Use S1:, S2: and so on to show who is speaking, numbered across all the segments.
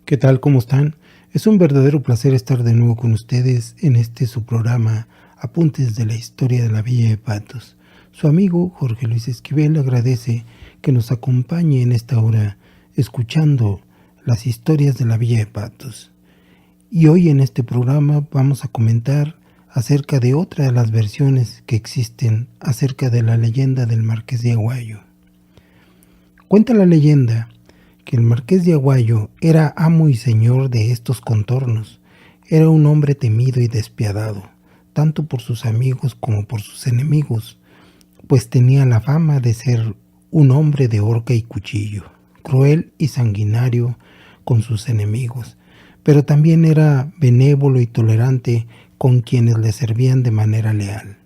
S1: ¿Qué tal? ¿Cómo están? Es un verdadero placer estar de nuevo con ustedes en su programa Apuntes de la Historia de la Villa de Patos. Su amigo Jorge Luis Esquivel agradece que nos acompañe en esta hora escuchando las historias de la Villa de Patos. Y hoy en este programa vamos a comentar acerca de otra de las versiones que existen acerca de la leyenda del Marqués de Aguayo. Cuenta la leyenda que el Marqués de Aguayo era amo y señor de estos contornos. Era un hombre temido y despiadado, tanto por sus amigos como por sus enemigos, pues tenía la fama de ser un hombre de horca y cuchillo, cruel y sanguinario con sus enemigos, pero también era benévolo y tolerante con quienes le servían de manera leal.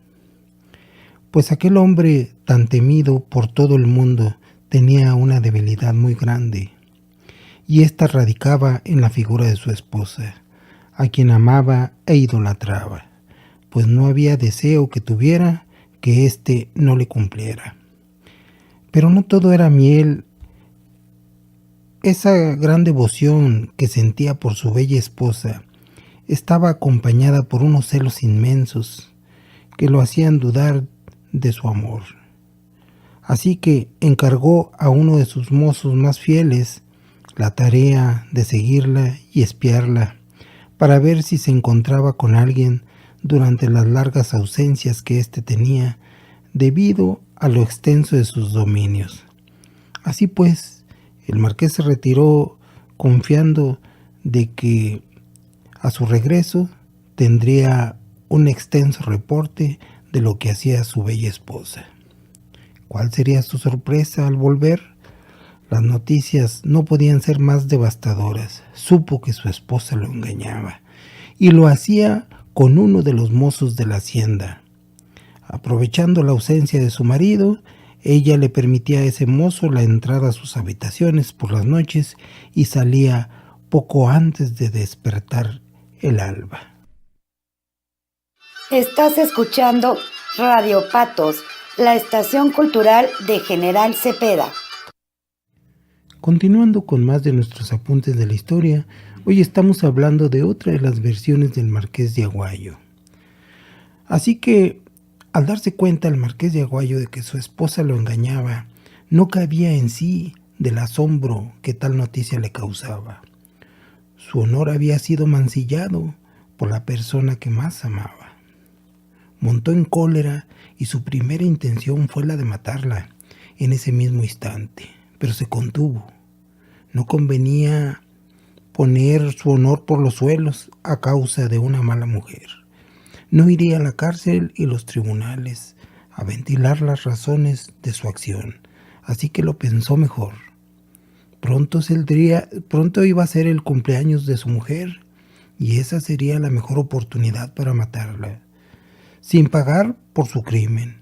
S1: Pues aquel hombre tan temido por todo el mundo tenía una debilidad muy grande, y ésta radicaba en la figura de su esposa, a quien amaba e idolatraba, pues no había deseo que tuviera que éste no le cumpliera. Pero no todo era miel. Esa gran devoción que sentía por su bella esposa estaba acompañada por unos celos inmensos que lo hacían dudar de su amor. Así que encargó a uno de sus mozos más fieles la tarea de seguirla y espiarla para ver si se encontraba con alguien durante las largas ausencias que éste tenía debido a lo extenso de sus dominios. Así pues, el marqués se retiró confiando de que a su regreso tendría un extenso reporte de lo que hacía su bella esposa. ¿Cuál sería su sorpresa al volver? Las noticias no podían ser más devastadoras. Supo que su esposa lo engañaba y lo hacía con uno de los mozos de la hacienda. Aprovechando la ausencia de su marido, ella le permitía a ese mozo la entrada a sus habitaciones por las noches y salía poco antes de despertar el alba.
S2: Estás escuchando Radio Patos, la estación cultural de General Cepeda.
S1: Continuando con más de nuestros apuntes de la historia, hoy estamos hablando de otra de las versiones del Marqués de Aguayo. Así que, al darse cuenta el Marqués de Aguayo de que su esposa lo engañaba, no cabía en sí del asombro que tal noticia le causaba. Su honor había sido mancillado por la persona que más amaba. Montó en cólera y su primera intención fue la de matarla en ese mismo instante, pero se contuvo. No convenía poner su honor por los suelos a causa de una mala mujer. No iría a la cárcel y los tribunales a ventilar las razones de su acción, así que lo pensó mejor. Pronto iba a ser el cumpleaños de su mujer y esa sería la mejor oportunidad para matarla, sin pagar por su crimen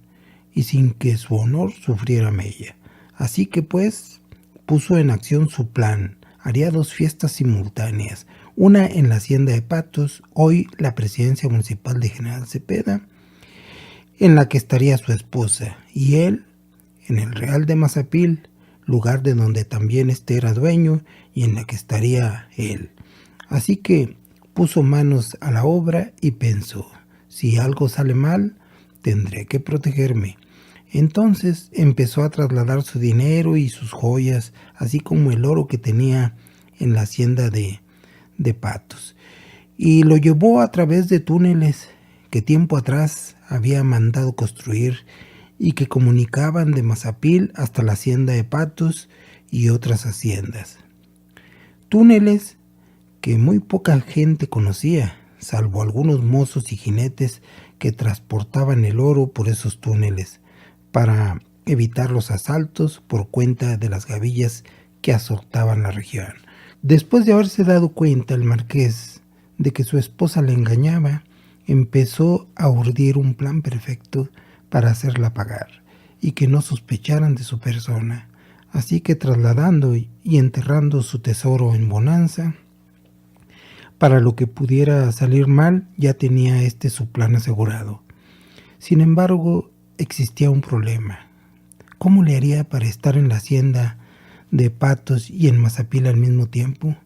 S1: y sin que su honor sufriera mella. Así que pues puso en acción su plan. Haría dos fiestas simultáneas, una en la hacienda de Patos, hoy la presidencia municipal de General Cepeda, en la que estaría su esposa, y él en el Real de Mazapil, lugar de donde también era dueño y en la que estaría él. Así que puso manos a la obra y pensó: si algo sale mal, tendré que protegerme. Entonces empezó a trasladar su dinero y sus joyas, así como el oro que tenía en la hacienda de Patos, y lo llevó a través de túneles que tiempo atrás había mandado construir y que comunicaban de Mazapil hasta la hacienda de Patos y otras haciendas. Túneles que muy poca gente conocía, salvo algunos mozos y jinetes que transportaban el oro por esos túneles para evitar los asaltos por cuenta de las gavillas que azotaban la región. Después de haberse dado cuenta el marqués de que su esposa le engañaba, empezó a urdir un plan perfecto para hacerla pagar y que no sospecharan de su persona. Así que trasladando y enterrando su tesoro en bonanza, para lo que pudiera salir mal, ya tenía su plan asegurado. Sin embargo, existía un problema. ¿Cómo le haría para estar en la hacienda de Patos y en Mazapil al mismo tiempo?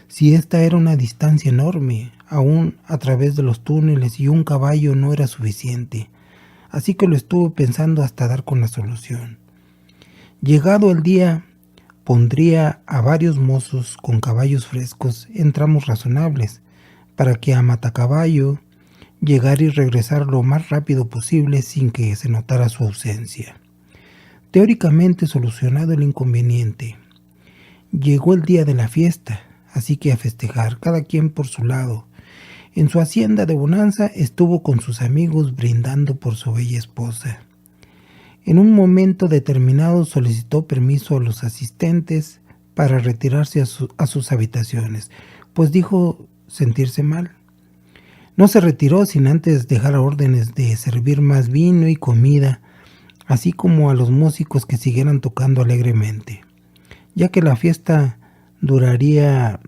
S1: Si esta era una distancia enorme, aún a través de los túneles, y un caballo no era suficiente. Así que lo estuve pensando hasta dar con la solución. Llegado el día, pondría a varios mozos con caballos frescos en tramos razonables, para que a Matacaballo llegar y regresar lo más rápido posible sin que se notara su ausencia. Teóricamente solucionado el inconveniente. Llegó el día de la fiesta, así que a festejar, cada quien por su lado. En su hacienda de Bonanza estuvo con sus amigos brindando por su bella esposa. En un momento determinado solicitó permiso a los asistentes para retirarse a sus habitaciones, pues dijo sentirse mal. No se retiró sin antes dejar órdenes de servir más vino y comida, así como a los músicos que siguieran tocando alegremente, ya que la fiesta duraría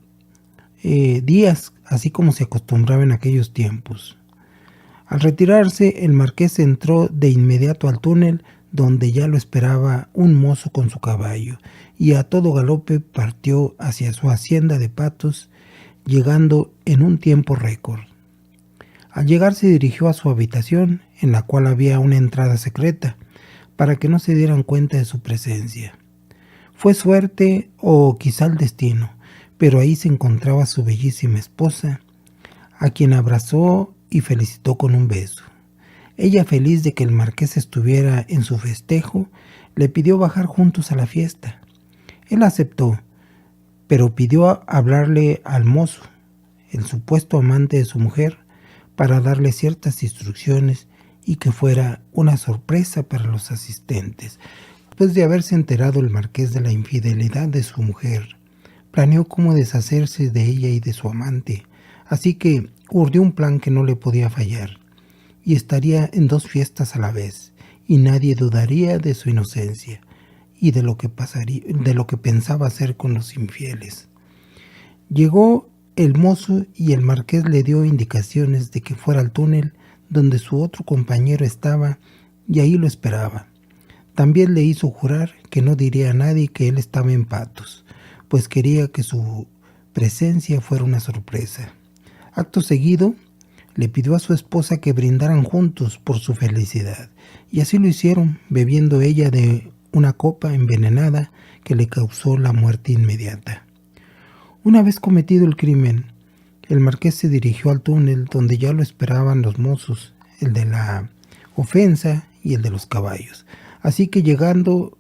S1: días, así como se acostumbraba en aquellos tiempos. Al retirarse, el marqués entró de inmediato al túnel, donde ya lo esperaba un mozo con su caballo, y a todo galope partió hacia su hacienda de Patos, llegando en un tiempo récord. Al llegar se dirigió a su habitación, en la cual había una entrada secreta, para que no se dieran cuenta de su presencia. Fue suerte o quizá el destino, pero ahí se encontraba su bellísima esposa, a quien abrazó y felicitó con un beso. Ella, feliz de que el marqués estuviera en su festejo, le pidió bajar juntos a la fiesta. Él aceptó, pero pidió hablarle al mozo, el supuesto amante de su mujer, para darle ciertas instrucciones y que fuera una sorpresa para los asistentes. Después de haberse enterado el marqués de la infidelidad de su mujer, planeó cómo deshacerse de ella y de su amante, así que urdió un plan que no le podía fallar, y estaría en 2 fiestas a la vez, y nadie dudaría de su inocencia y de lo que pensaba hacer con los infieles. Llegó el mozo y el marqués le dio indicaciones de que fuera al túnel donde su otro compañero estaba, y ahí lo esperaba. También le hizo jurar que no diría a nadie que él estaba en Patos, pues quería que su presencia fuera una sorpresa. Acto seguido, le pidió a su esposa que brindaran juntos por su felicidad, y así lo hicieron, bebiendo ella de una copa envenenada que le causó la muerte inmediata. Una vez cometido el crimen, el marqués se dirigió al túnel donde ya lo esperaban los mozos, el de la ofensa y el de los caballos. Así que llegando,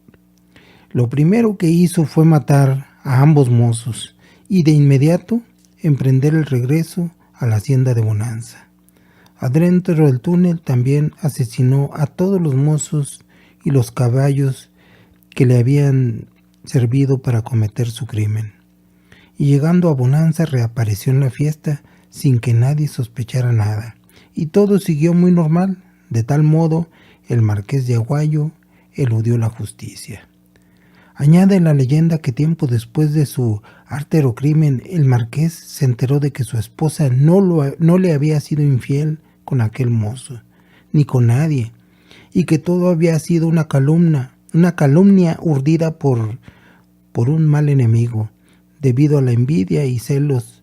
S1: lo primero que hizo fue matar a ambos mozos y de inmediato emprender el regreso a la hacienda de Bonanza. Adentro del túnel también asesinó a todos los mozos y los caballos que le habían servido para cometer su crimen. Y llegando a Bonanza reapareció en la fiesta sin que nadie sospechara nada, y todo siguió muy normal. De tal modo, el marqués de Aguayo eludió la justicia. Añade la leyenda que tiempo después de su artero crimen, el marqués se enteró de que su esposa no le había sido infiel con aquel mozo, ni con nadie, y que todo había sido una calumnia urdida por un mal enemigo, debido a la envidia y celos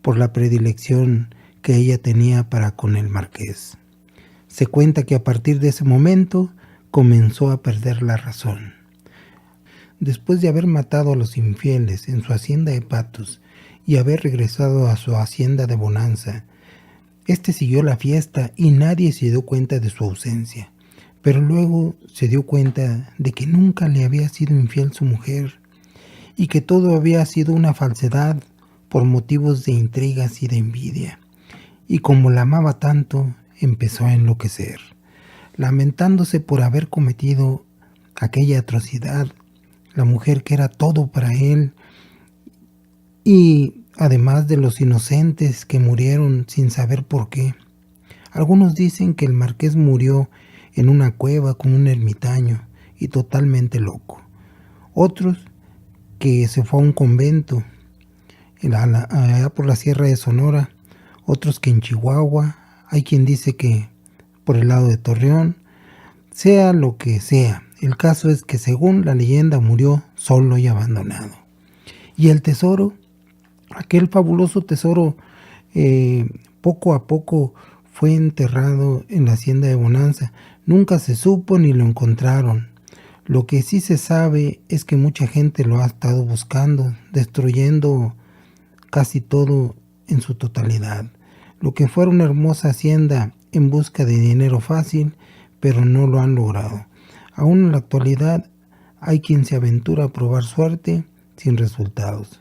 S1: por la predilección que ella tenía para con el marqués. Se cuenta que a partir de ese momento comenzó a perder la razón. Después de haber matado a los infieles en su hacienda de Patos y haber regresado a su hacienda de Bonanza, este siguió la fiesta y nadie se dio cuenta de su ausencia, pero luego se dio cuenta de que nunca le había sido infiel su mujer y que todo había sido una falsedad por motivos de intrigas y de envidia. Y como la amaba tanto, empezó a enloquecer, lamentándose por haber cometido aquella atrocidad, la mujer que era todo para él, y además de los inocentes que murieron sin saber por qué. Algunos dicen que el marqués murió en una cueva como un ermitaño y totalmente loco. Otros que se fue a un convento allá por la Sierra de Sonora, otros que en Chihuahua, hay quien dice que por el lado de Torreón. Sea lo que sea, el caso es que según la leyenda murió solo y abandonado. Y el tesoro Aquel fabuloso tesoro poco a poco fue enterrado en la hacienda de Bonanza. Nunca se supo ni lo encontraron. Lo que sí se sabe es que mucha gente lo ha estado buscando, destruyendo casi todo en su totalidad. Lo que fuera una hermosa hacienda en busca de dinero fácil, pero no lo han logrado. Aún en la actualidad hay quien se aventura a probar suerte sin resultados.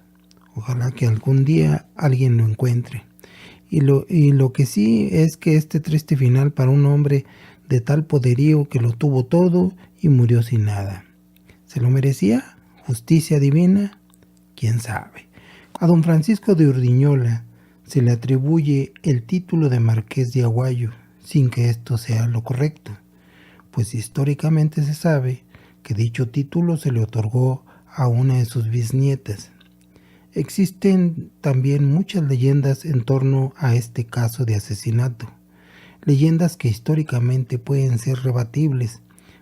S1: Ojalá que algún día alguien lo encuentre. Y lo que sí es que este triste final para un hombre de tal poderío que lo tuvo todo y murió sin nada. ¿Se lo merecía? ¿Justicia divina? ¿Quién sabe? A don Francisco de Urdiñola se le atribuye el título de Marqués de Aguayo, sin que esto sea lo correcto, pues históricamente se sabe que dicho título se le otorgó a una de sus bisnietas. Existen también muchas leyendas en torno a este caso de asesinato, leyendas que históricamente pueden ser rebatibles,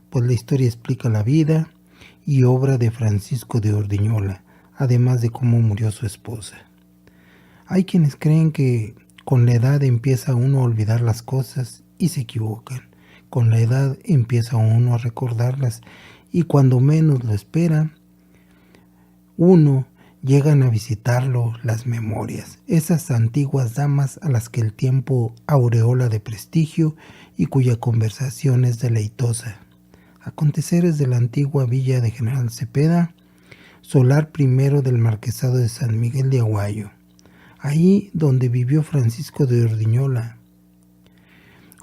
S1: pues la historia explica la vida y obra de Francisco de Urdiñola, además de cómo murió su esposa. Hay quienes creen que con la edad empieza uno a olvidar las cosas y se equivocan. Con la edad empieza uno a recordarlas y cuando menos lo espera, llegan a visitarlo las memorias, esas antiguas damas a las que el tiempo aureola de prestigio y cuya conversación es deleitosa. Aconteceres de la antigua villa de General Cepeda, solar primero del marquesado de San Miguel de Aguayo, ahí donde vivió Francisco de Urdiñola.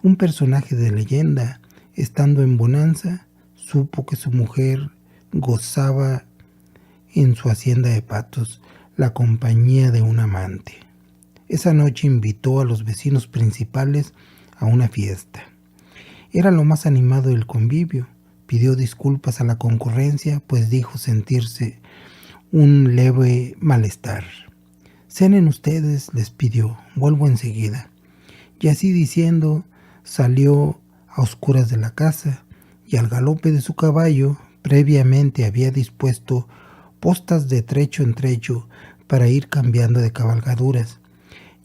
S1: Un personaje de leyenda, estando en bonanza, supo que su mujer gozaba en su hacienda de Patos la compañía de un amante. Esa noche invitó a los vecinos principales a una fiesta. Era lo más animado del convivio. Pidió disculpas a la concurrencia, pues dijo sentirse un leve malestar. Cenen ustedes, les pidió, vuelvo enseguida. Y así diciendo, salió a oscuras de la casa y al galope de su caballo previamente había dispuesto postas de trecho en trecho para ir cambiando de cabalgaduras.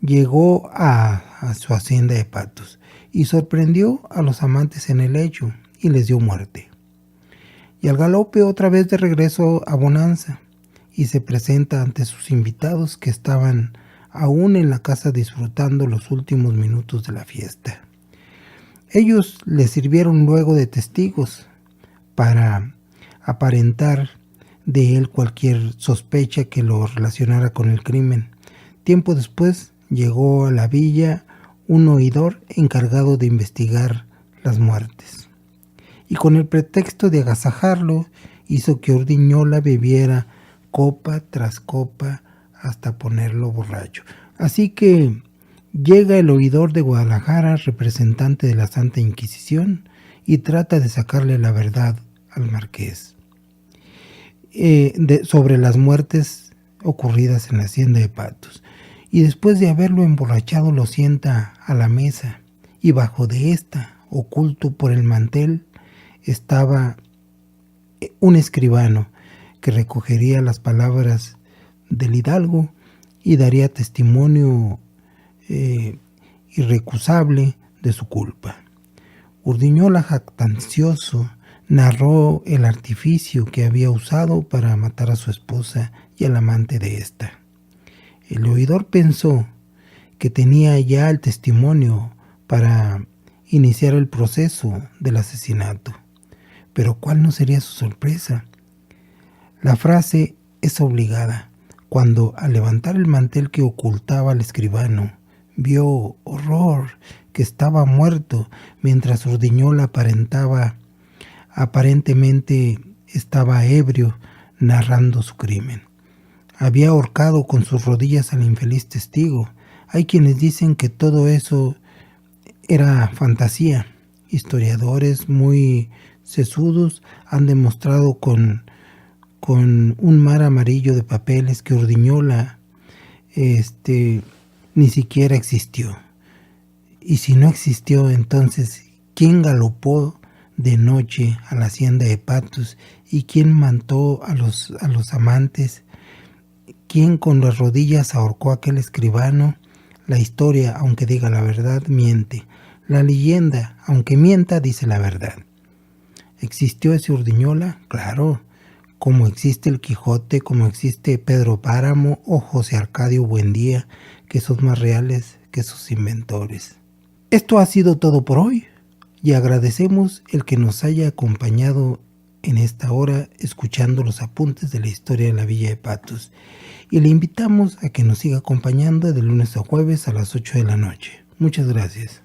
S1: Llegó a su hacienda de Patos y sorprendió a los amantes en el lecho y les dio muerte. Y al galope otra vez de regreso a Bonanza y se presenta ante sus invitados que estaban aún en la casa disfrutando los últimos minutos de la fiesta. Ellos le sirvieron luego de testigos para aparentar de él cualquier sospecha que lo relacionara con el crimen. Tiempo después llegó a la villa un oidor encargado de investigar las muertes, y con el pretexto de agasajarlo hizo que Urdiñola bebiera copa tras copa hasta ponerlo borracho. Así que llega el oidor de Guadalajara, representante de la Santa Inquisición, y trata de sacarle la verdad al marqués sobre las muertes ocurridas en la hacienda de Patos. Y después de haberlo emborrachado lo sienta a la mesa, y bajo de esta, oculto por el mantel, estaba un escribano que recogería las palabras del hidalgo y daría testimonio irrecusable de su culpa. Urdiñola, jactancioso, narró el artificio que había usado para matar a su esposa y al amante de ésta. El oidor pensó que tenía ya el testimonio para iniciar el proceso del asesinato, pero ¿cuál no sería su sorpresa? La frase es obligada cuando, al levantar el mantel que ocultaba al escribano, vio, horror, que estaba muerto, mientras Urdiñola aparentemente estaba ebrio, narrando su crimen. Había ahorcado con sus rodillas al infeliz testigo. Hay quienes dicen que todo eso era fantasía. Historiadores muy sesudos han demostrado con un mar amarillo de papeles que Urdiñola ni siquiera existió. Y si no existió, entonces, ¿quién galopó de noche a la hacienda de Patos? ¿Y quién mató a los amantes? ¿Quién con las rodillas ahorcó a aquel escribano? La historia, aunque diga la verdad, miente. La leyenda, aunque mienta, dice la verdad. ¿Existió ese Urdiñola? Claro. Como existe el Quijote, como existe Pedro Páramo o José Arcadio Buendía, que son más reales que sus inventores. Esto ha sido todo por hoy y agradecemos el que nos haya acompañado en esta hora escuchando los apuntes de la historia de la Villa de Patos, y le invitamos a que nos siga acompañando de lunes a jueves a las 8 de la noche. Muchas gracias.